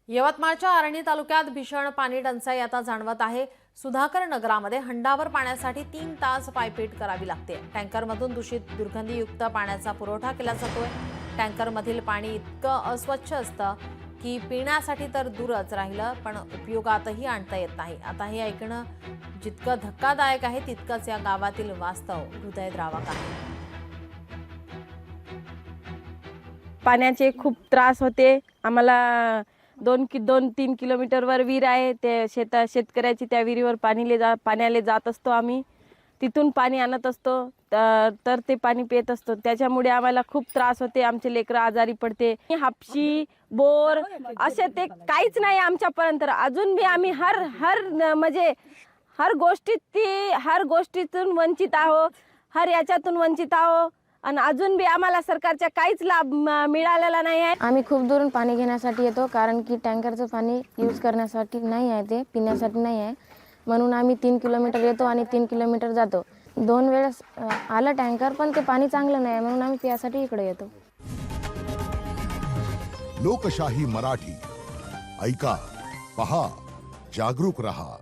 यवतमाळच्या आर्णी तालुक्यात भीषण पाणी टंचाई आता जाणवत आहे। सुधाकर नगरामध्ये हंडावर पाण्यासाठी 3 तास पायपीट करावी लागते। टँकरमधून दूषित दुर्गंधीयुक्त पाण्याचा पुरवठा केला जातोय। टँकरमधील पाणी इतकं अस्वच्छ असतं की पिण्यासाठी तर दूरच राहिलं, पण उपयोगातही आणता येत नाही। आता हे ऐकणं जितकं धक्कादायक आहे तितकंच या गावातील वास्तव हृदयद्रावक आहे। पाण्याचे खूप त्रास होते आम्हाला। 2-3 किलोमीटरवर विहीर आहे, ते शेतकऱ्याची त्या विहिरीवर पाण्याला जात असतो आम्ही। तिथून पाणी आणत असतो, तर ते पाणी पित असतो। त्याच्यामुळे आम्हाला खूप त्रास होते, आमचे लेकरं आजारी पडते। हापशी बोर असे ते काहीच नाही आमच्यापर्यंत। अजून बी आम्ही हर गोष्टीतून वंचित आहो, हर याच्यातून वंचित आहो आणि अजून बी आम्हाला सरकारचा काहीच लाभ मिळालेला नाही आहे। आम्ही खूप दुरून पाणी घेण्यासाठी येतो, कारण की टँकरचं पाणी यूज करण्यासाठी नाही आहे, ते पिण्यासाठी नाही आहे। म्हणून आम्ही 3 किलोमीटर येतो आणि 3 किलोमीटर जातो। 2 वेळेस आलं टँकर, पण ते पाणी चांगलं नाही म्हणून आम्ही पिण्यासाठी इकडे येतो। लोकशाही मराठी ऐका, पहा, जागरूक रहा।